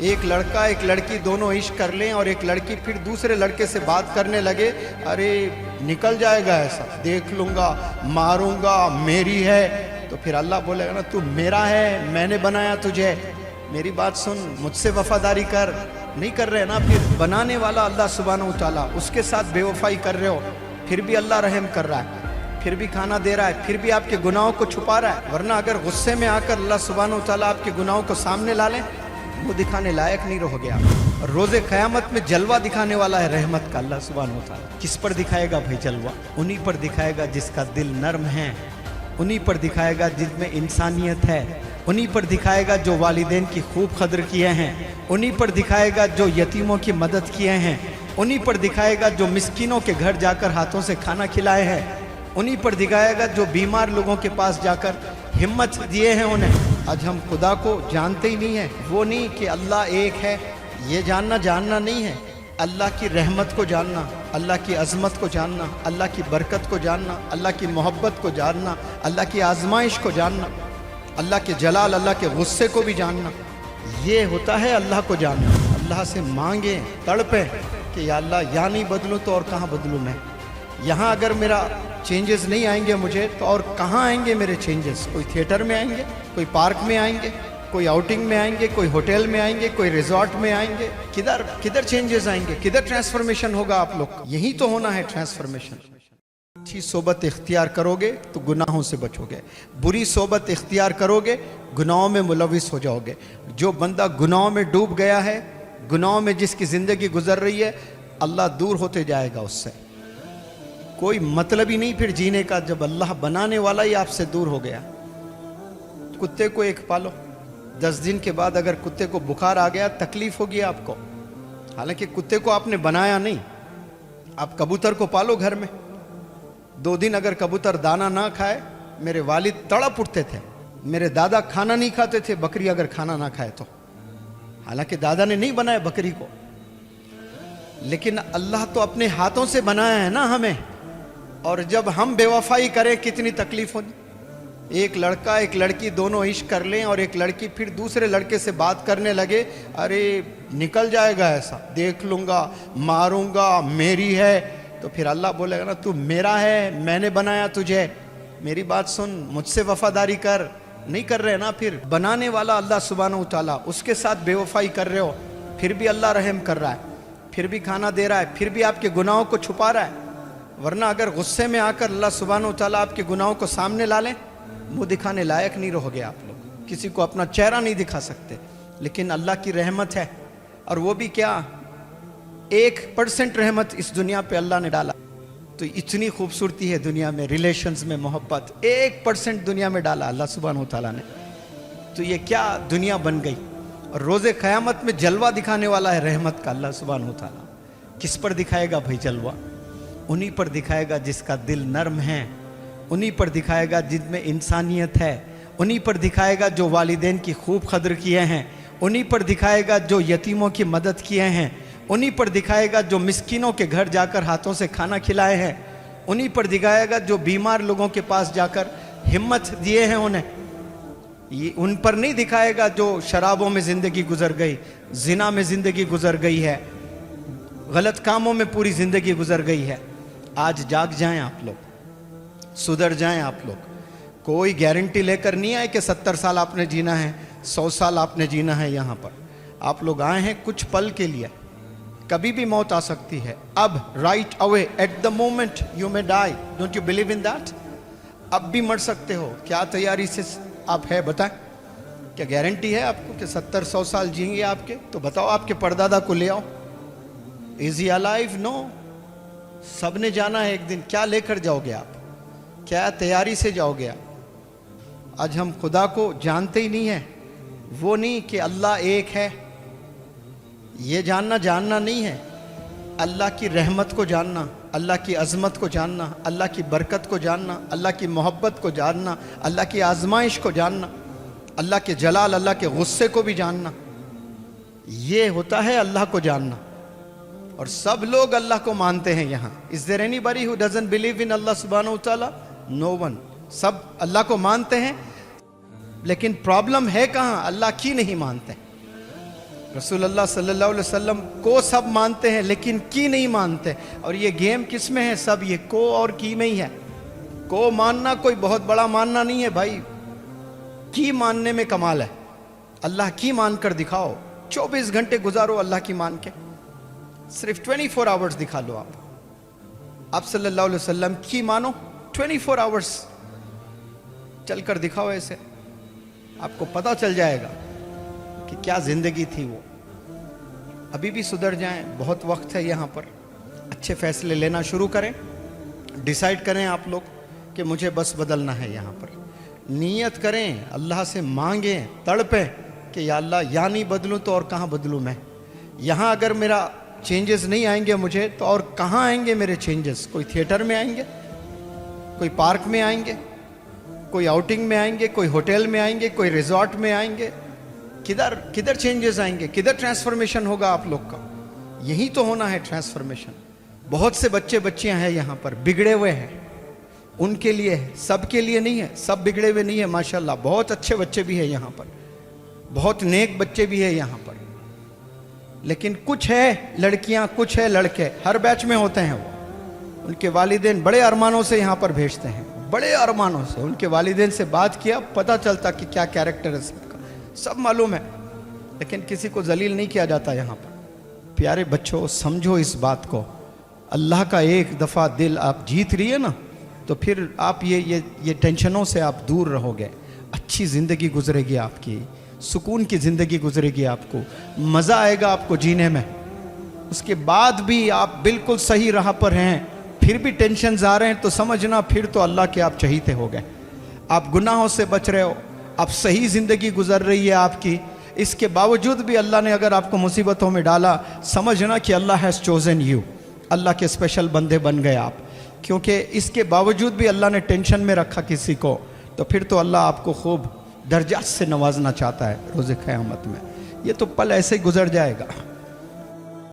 एक लड़का एक लड़की दोनों इश्क कर लें और एक लड़की फिर दूसरे लड़के से बात करने लगे, अरे निकल जाएगा ऐसा, देख लूँगा, मारूंगा, मेरी है। तो फिर अल्लाह बोलेगा ना, तू मेरा है, मैंने बनाया तुझे, मेरी बात सुन, मुझसे वफादारी कर। नहीं कर रहे ना, फिर बनाने वाला अल्लाह सुब्हानहू तआला, उसके साथ बेवफाई कर रहे हो, फिर भी अल्लाह रहम कर रहा है, फिर भी खाना दे रहा है, फिर भी आपके गुनाहों को छुपा रहा है। वरना अगर गुस्से में आकर अल्लाह सुब्हानहू तआला आपके गुनाहों को सामने ला लें, वो दिखाने लायक नहीं रहोगे आप। और रोज़े क़यामत में जलवा दिखाने वाला है रहमत का अल्लाह सुब्हानहू तआला। किस पर दिखाएगा भाई जलवा? उन्हीं पर दिखाएगा जिसका दिल नर्म है, उन्हीं पर दिखाएगा जिसमें इंसानियत है, उन्हीं पर दिखाएगा जो वालिदैन की खूब कदर किए हैं, उन्हीं पर दिखाएगा जो यतीमों की मदद किए हैं, उन्हीं पर दिखाएगा जो मिस्किनों के घर जाकर हाथों से खाना खिलाए हैं, उन्हीं पर दिखाएगा जो बीमार लोगों के पास जाकर हिम्मत दिए हैं उन्हें। आज हम खुदा को जानते ही नहीं है। वो नहीं कि अल्लाह एक है, ये जानना नहीं है। अल्लाह की रहमत को जानना, अल्लाह की अज़मत को जानना, अल्लाह की बरकत को जानना, अल्लाह की मोहब्बत को जानना, अल्लाह की आजमाइश को जानना, अल्लाह के जलाल, अल्लाह के गुस्से को भी जानना, ये होता है अल्लाह को जानना। अल्लाह से मांगे, तड़पें कि या अल्लाह यहाँ नहीं बदलूँ तो और कहाँ बदलूँ मैं? यहाँ अगर मेरा चेंजेस नहीं आएंगे मुझे तो और कहाँ आएंगे मेरे चेंजेस? कोई थिएटर में आएंगे, कोई पार्क में आएंगे, कोई आउटिंग में आएंगे, कोई होटल में आएंगे, कोई रिजॉर्ट में आएंगे? किधर चेंजेस आएंगे? किधर ट्रांसफॉर्मेशन होगा आप लोग? यही तो होना है ट्रांसफॉर्मेशन। अच्छी सोबत इख्तियार करोगे तो गुनाहों से बचोगे, बुरी सोबत इख्तियार करोगे गुनाहों में मुलविस हो जाओगे। जो बंदा गुनाहों में डूब गया है, गुनाहों में जिसकी ज़िंदगी गुजर रही है, अल्लाह दूर होते जाएगा उससे। कोई मतलब ही नहीं फिर जीने का जब अल्लाह बनाने वाला ही आपसे दूर हो गया। कुत्ते को एक पालो, 10 दिन के बाद अगर कुत्ते को बुखार आ गया, तकलीफ होगी आपको। हालांकि कुत्ते को आपने बनाया नहीं, आप कबूतर को पालो घर में। 2 दिन अगर कबूतर दाना ना खाए, मेरे वालिद तड़प उठते थे। मेरे दादा खाना नहीं खाते थे, बकरी अगर खाना ना खाए तो। हालांकि दादा ने नहीं बनाया बकरी को, लेकिन अल्लाह तो अपने हाथों से बनाया है ना हमें। और जब हम बेवफाई करें कितनी तकलीफ होगी। एक लड़का एक लड़की दोनों इश्क कर लें और एक लड़की फिर दूसरे लड़के से बात करने लगे, अरे निकल जाएगा ऐसा, देख लूँगा, मारूंगा, मेरी है। तो फिर अल्लाह बोलेगा ना, तू मेरा है, मैंने बनाया तुझे, मेरी बात सुन, मुझसे वफादारी कर। नहीं कर रहे ना, फिर बनाने वाला अल्लाह सुब्हानहू तआला, उसके साथ बेवफाई कर रहे हो, फिर भी अल्लाह रहम कर रहा है, फिर भी खाना दे रहा है, फिर भी आपके गुनाहों को छुपा रहा है। वरना अगर गुस्से में आकर अल्लाह सुब्हानहू तआला आपके गुनाहों को सामने ला लें, मुँह दिखाने लायक नहीं रहोगे आप लोग, किसी को अपना चेहरा नहीं दिखा सकते। लेकिन अल्लाह की रहमत है, और वो भी क्या, 1% रहमत इस दुनिया पे अल्लाह ने डाला। तो इतनी खूबसूरती है दुनिया में, रिलेशंस में मोहब्बत, 1% दुनिया में डाला अल्लाह सुब्हानहू तआला ने। तो ये क्या दुनिया बन गई। और रोज़े क़यामत में जलवा दिखाने वाला है रहमत का अल्लाह सुब्हानहू तआला। किस पर दिखाएगा भाई जलवा? उन्हीं पर दिखाएगा जिसका दिल नर्म है, उन्हीं पर दिखाएगा जिनमें इंसानियत है, उन्हीं पर दिखाएगा जो वालिदैन की खूब कदर किए हैं, उन्हीं पर दिखाएगा जो यतीमों की मदद किए हैं, उन्हीं पर दिखाएगा जो मिस्किनों के घर जाकर हाथों से खाना खिलाए हैं, उन्हीं पर दिखाएगा जो बीमार लोगों के पास जाकर हिम्मत दिए हैं उन्हें। ये उन पर नहीं दिखाएगा जो शराबों में ज़िंदगी गुजर गई, जिना में ज़िंदगी गुजर गई है, गलत कामों में पूरी ज़िंदगी गुजर गई है। आज जाग जाएं आप लोग, सुधर जाएं आप लोग। कोई गारंटी लेकर नहीं आए कि 70 साल आपने जीना है, 100 साल आपने जीना है। यहाँ पर आप लोग आए हैं कुछ पल के लिए, कभी भी मौत आ सकती है। अब right away, at the moment you may die, don't you believe in that? अब भी मर सकते हो। क्या तैयारी से आप है बताएं? क्या गारंटी है आपको कि 70-100 साल जिएंगे आपके? तो बताओ, आपके परदादा को ले आओ। Is he alive? नो। सब ने जाना है एक दिन। क्या लेकर जाओगे आप? क्या तैयारी से जाओगे आप? आज हम खुदा को जानते ही नहीं है। वो नहीं कि अल्लाह एक है, ये जानना नहीं है। अल्लाह की रहमत को जानना, अल्लाह की अज़मत को जानना, अल्लाह की बरकत को जानना, अल्लाह की मोहब्बत को जानना, अल्लाह की आजमाइश को जानना, अल्लाह के जलाल, अल्लाह के गुस्से को भी जानना, ये होता है अल्लाह को जानना। और सब लोग अल्लाह को मानते हैं यहाँ। Is there anybody who doesn't believe in Allah सुब्हानहू तआला? No one. सब अल्लाह को मानते हैं, लेकिन प्रॉब्लम है कहाँ? अल्लाह की नहीं मानते। रसूलुल्लाह सल्लल्लाहु अलैहि वसल्लम को सब मानते हैं लेकिन की नहीं मानते। और ये गेम किस में है? सब ये को और की में ही है। को मानना कोई बहुत बड़ा मानना नहीं है भाई, की मानने में कमाल है। अल्लाह की मान कर दिखाओ, 24 घंटे गुजारो अल्लाह की मान के, सिर्फ 24 आवर्स दिखा लो। आप सल्लल्लाहु अलैहि वसल्लम की मानो, 24 आवर्स चल कर दिखाओ, ऐसे आपको पता चल जाएगा कि क्या जिंदगी थी वो। अभी भी सुधर जाएं, बहुत वक्त है यहाँ पर। अच्छे फैसले लेना शुरू करें, डिसाइड करें आप लोग कि मुझे बस बदलना है। यहाँ पर नीयत करें, अल्लाह से मांगें, तड़पें कि या अल्लाह या नहीं बदलूं तो और कहाँ बदलूं मैं। यहाँ अगर मेरा चेंजेस नहीं आएंगे मुझे तो और कहाँ आएंगे मेरे चेंजेस? कोई थिएटर में आएंगे, कोई पार्क में आएंगे, कोई आउटिंग में आएंगे, कोई होटल में आएंगे, कोई रिजॉर्ट में आएंगे? किधर किधर चेंजेस आएंगे? किधर ट्रांसफॉर्मेशन होगा आप लोग का? यही तो होना है ट्रांसफॉर्मेशन। बहुत से बच्चे बच्चियां हैं यहाँ पर बिगड़े हुए हैं, उनके लिए है, सबके लिए नहीं है। सब बिगड़े हुए नहीं है माशाल्लाह, बहुत अच्छे बच्चे भी है यहाँ पर, बहुत नेक बच्चे भी है यहाँ पर। लेकिन कुछ है लड़कियां, कुछ है लड़के, हर बैच में होते हैं वो। उनके वालिदैन बड़े अरमानों से यहाँ पर भेजते हैं, बड़े अरमानों से। उनके वालिदैन से बात किया, पता चलता कि क्या कैरेक्टर है सबका, सब मालूम है, लेकिन किसी को जलील नहीं किया जाता यहाँ पर। प्यारे बच्चों, समझो इस बात को। अल्लाह का एक दफ़ा दिल आप जीत रही है ना, तो फिर आप ये टेंशनों से आप दूर रहोगे। अच्छी ज़िंदगी गुजरेगी आपकी, सुकून की ज़िंदगी गुजरेगी, आपको मज़ा आएगा आपको जीने में। उसके बाद भी आप बिल्कुल सही राह पर हैं, फिर भी टेंशन आ रहे हैं, तो समझना फिर तो अल्लाह के आप चहीते हो गए। आप गुनाहों से बच रहे हो, आप सही ज़िंदगी गुजर रही है आपकी, इसके बावजूद भी अल्लाह ने अगर आपको मुसीबतों में डाला, समझना कि अल्लाह हैज़ चोज़न यू, अल्लाह के स्पेशल बंदे बन गए आप। क्योंकि इसके बावजूद भी अल्लाह ने टेंशन में रखा किसी को, तो फिर तो अल्लाह आपको खूब दर्जात से नवाजना चाहता है रोज़े क़यामत में। ये तो पल ऐसे ही गुजर जाएगा।